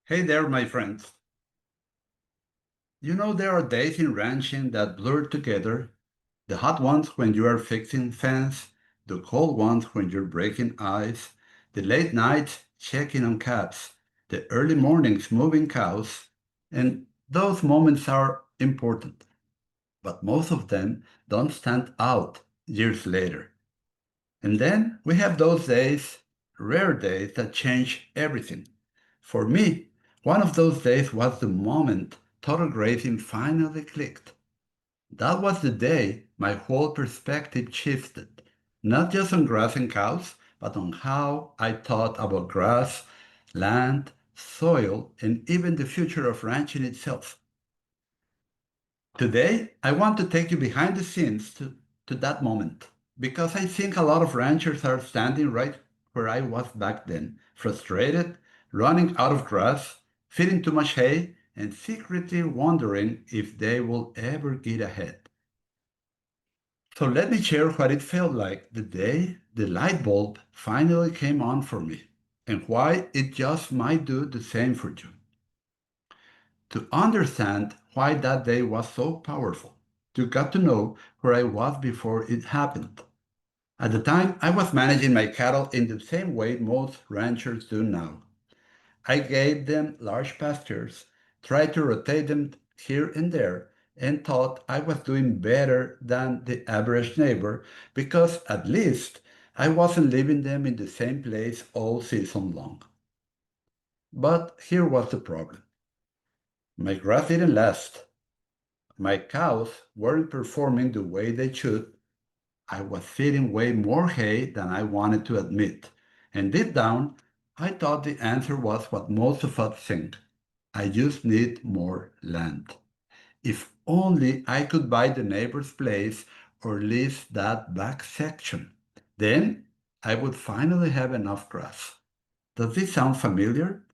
Hey there, my friends. You know, there are days in ranching that blur together. The hot ones when you are fixing fence, the cold ones when you're breaking ice, the late nights checking on calves, the early mornings moving cows. And those moments are important, but most of them don't stand out years later. And then we have those days, rare days, that change everything. For me, one of those days was the moment total grazing finally clicked. That was the day my whole perspective shifted, not just on grass and cows, but on how I thought about grass, land, soil, and even the future of ranching itself. Today, I want to take you behind the scenes to that moment because I think a lot of ranchers are standing right where I was back then, frustrated, running out of grass, feeding too much hay, and secretly wondering if they will ever get ahead. So let me share what it felt like the day the light bulb finally came on for me and why it just might do the same for you. To understand why that day was so powerful, you got to know where I was before it happened. At the time, I was managing my cattle in the same way most ranchers do now. I gave them large pastures, tried to rotate them here and there, and thought I was doing better than the average neighbor because at least I wasn't leaving them in the same place all season long. But here was the problem. My grass didn't last. My cows weren't performing the way they should. I was feeding way more hay than I wanted to admit. And deep down, I thought the answer was what most of us think. I just need more land. If only I could buy the neighbor's place or lease that back section. Then I would finally have enough grass. Does this sound familiar?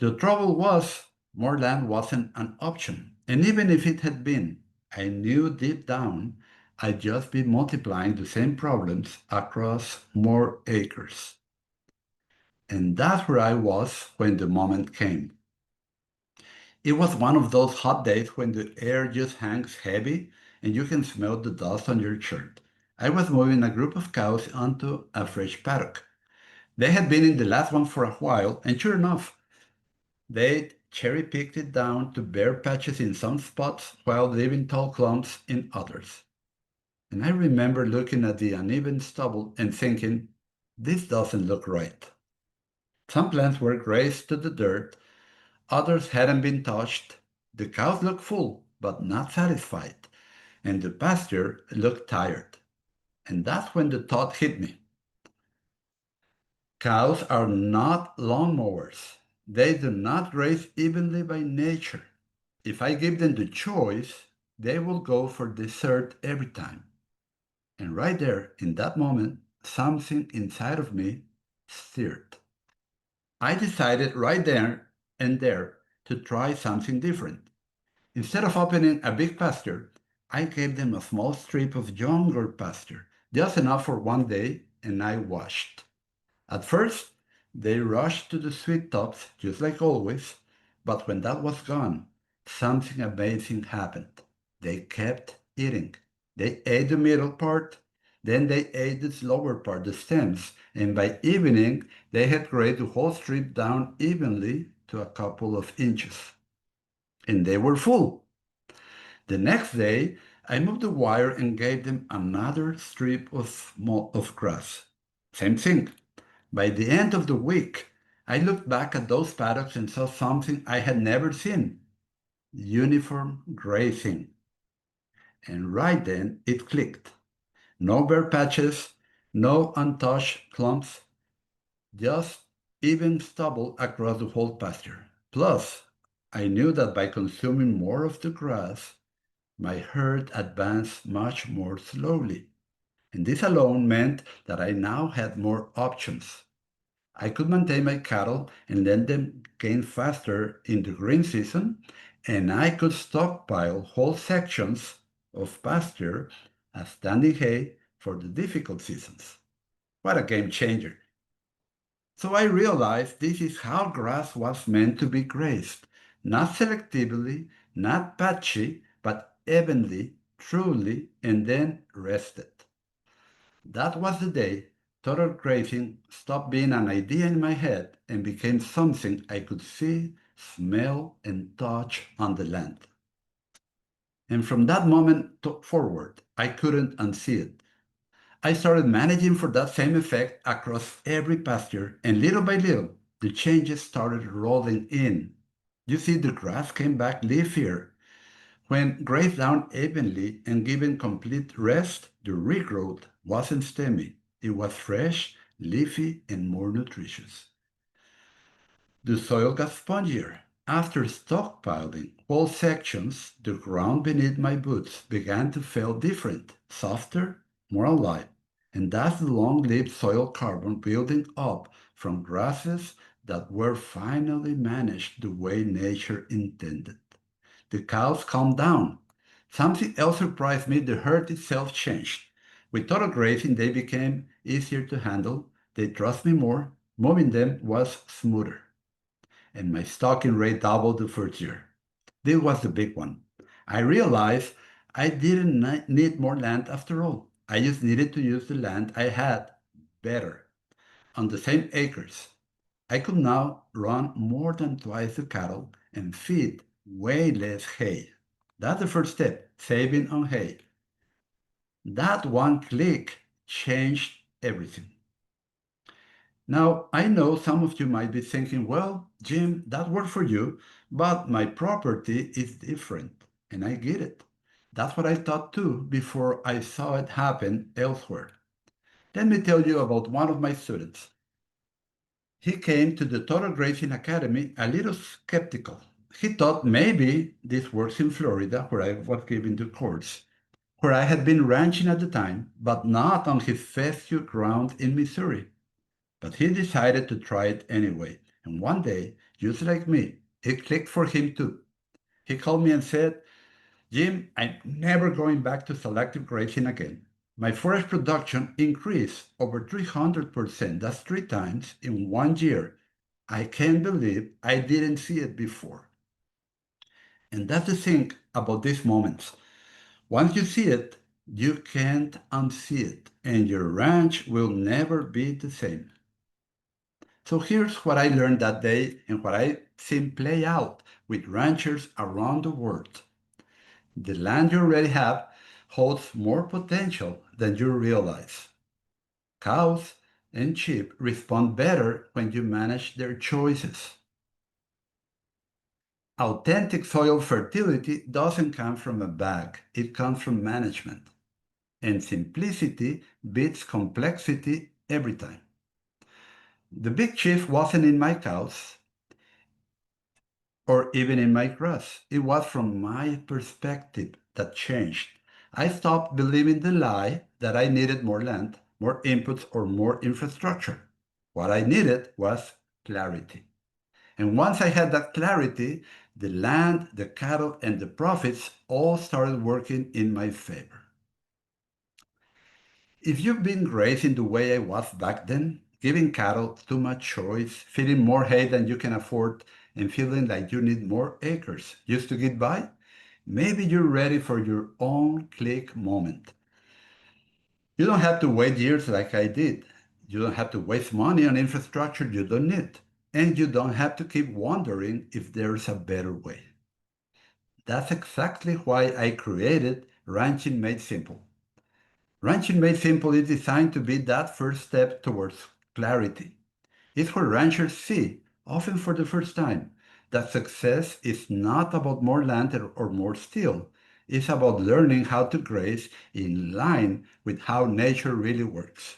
The trouble was, more land wasn't an option. And even if it had been, I knew deep down I'd just be multiplying the same problems across more acres. And that's where I was when the moment came. It was one of those hot days when the air just hangs heavy and you can smell the dust on your shirt. I was moving a group of cows onto a fresh paddock. They had been in the last one for a while, and sure enough, they cherry-picked it down to bare patches in some spots while leaving tall clumps in others. And I remember looking at the uneven stubble and thinking, this doesn't look right. Some plants were grazed to the dirt, others hadn't been touched. The cows looked full, but not satisfied, and the pasture looked tired. And that's when the thought hit me. Cows are not lawnmowers. They do not graze evenly by nature. If I give them the choice, they will go for dessert every time. And right there, in that moment, something inside of me stirred. I decided right there and there to try something different. Instead of opening a big pasture, I gave them a small strip of younger pasture, just enough for one day, and I watched. At first, they rushed to the sweet tops, just like always, but when that was gone, something amazing happened. They kept eating. They ate the middle part, then they ate the lower part, the stems, and by evening, they had grazed the whole strip down evenly to a couple of inches. And they were full. The next day, I moved the wire and gave them another strip of grass. Same thing. By the end of the week, I looked back at those paddocks and saw something I had never seen: uniform grazing. And right then it clicked. No bare patches, no untouched clumps, just even stubble across the whole pasture. Plus, I knew that by consuming more of the grass, my herd advanced much more slowly. And this alone meant that I now had more options. I could maintain my cattle and let them gain faster in the green season, and I could stockpile whole sections of pasture as standing hay for the difficult seasons. What a game changer! So I realized this is how grass was meant to be grazed, not selectively, not patchy, but evenly, truly, and then rested. That was the day total grazing stopped being an idea in my head and became something I could see, smell, and touch on the land. And from that moment forward, I couldn't unsee it. I started managing for that same effect across every pasture, and little by little, the changes started rolling in. You see, the grass came back leafier. When grazed down evenly and given complete rest, the regrowth wasn't stemmy. It was fresh, leafy, and more nutritious. The soil got spongier. After stockpiling whole sections, the ground beneath my boots began to feel different, softer, more alive. And that's the long-lived soil carbon building up from grasses that were finally managed the way nature intended. The cows calmed down. Something else surprised me, the herd itself changed. With total grazing, they became easier to handle. They trust me more. Moving them was smoother and my stocking rate doubled the first year. This was the big one. I realized I didn't need more land after all. I just needed to use the land I had better on the same acres. I could now run more than twice the cattle and feed way less hay. That's the first step, saving on hay. That one click changed everything. Now, I know some of you might be thinking, well, Jim, that worked for you, but my property is different. And I get it. That's what I thought too before I saw it happen elsewhere. Let me tell you about one of my students. He came to the Total Grazing Academy a little skeptical. He thought maybe this works in Florida, where I was giving the course, where I had been ranching at the time, but not on his fescue ground in Missouri. But he decided to try it anyway. And one day, just like me, it clicked for him too. He called me and said, Jim, I'm never going back to selective grazing again. My forage production increased over 300%. That's 3 times in 1 year. I can't believe I didn't see it before. And that's the thing about these moments. Once you see it, you can't unsee it, and your ranch will never be the same. So here's what I learned that day and what I've seen play out with ranchers around the world. The land you already have holds more potential than you realize. Cows and sheep respond better when you manage their choices. Authentic soil fertility doesn't come from a bag, it comes from management. And simplicity beats complexity every time. The big shift wasn't in my cows, or even in my grass. It was from my perspective that changed. I stopped believing the lie that I needed more land, more inputs, or more infrastructure. What I needed was clarity. And once I had that clarity, the land, the cattle, and the profits all started working in my favor. If you've been grazing the way I was back then, giving cattle too much choice, feeding more hay than you can afford, and feeling like you need more acres just to get by, maybe you're ready for your own click moment. You don't have to wait years like I did. You don't have to waste money on infrastructure you don't need. And you don't have to keep wondering if there's a better way. That's exactly why I created Ranching Made Simple. Ranching Made Simple is designed to be that first step towards clarity. It's where ranchers see, often for the first time, that success is not about more land or more steel. It's about learning how to graze in line with how nature really works.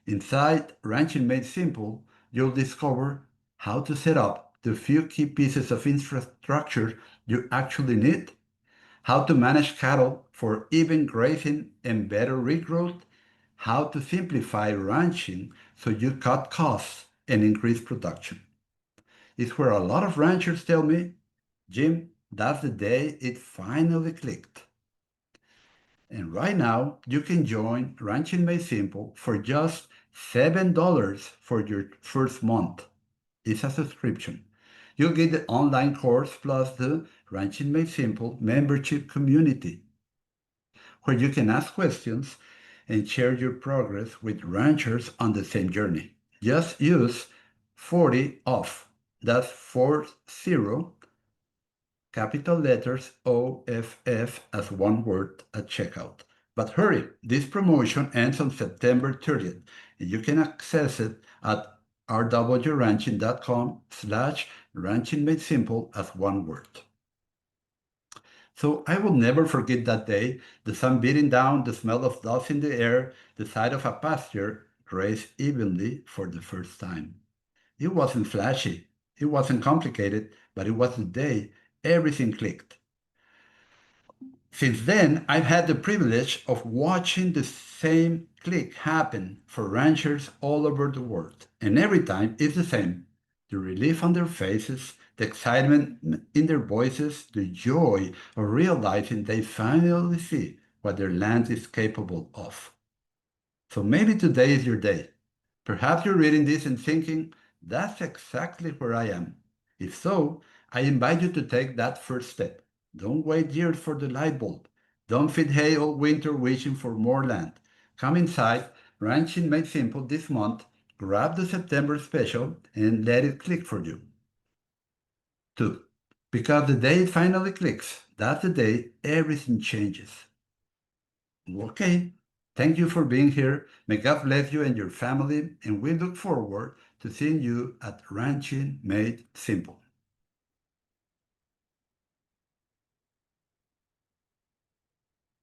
Inside Ranching Made Simple, you'll discover how to set up the few key pieces of infrastructure you actually need, how to manage cattle for even grazing and better regrowth, how to simplify ranching so you cut costs and increase production. It's where a lot of ranchers tell me, Jim, that's the day it finally clicked. And right now, you can join Ranching Made Simple for just $7 for your first month. It's a subscription. You'll get the online course plus the Ranching Made Simple membership community, where you can ask questions and share your progress with ranchers on the same journey. Just use 40 off. That's 40, capital letters OFF as one word at checkout. But hurry, this promotion ends on September 30th, and you can access it at rwranching.com/ranchingmadesimple as one word. So I will never forget that day, the sun beating down, the smell of dust in the air, the sight of a pasture grazed evenly for the first time. It wasn't flashy, it wasn't complicated, but it was the day everything clicked. Since then, I've had the privilege of watching the same click happen for ranchers all over the world. And every time it's the same. The relief on their faces, the excitement in their voices, the joy of realizing they finally see what their land is capable of. So maybe today is your day. Perhaps you're reading this and thinking, that's exactly where I am. If so, I invite you to take that first step. Don't wait years for the light bulb. Don't feed hay all winter wishing for more land. Come inside, Ranching Made Simple this month, grab the September special, and let it click for you. 2. Because the day it finally clicks, that's the day everything changes. Okay, thank you for being here. May God bless you and your family, and we look forward to seeing you at Ranching Made Simple.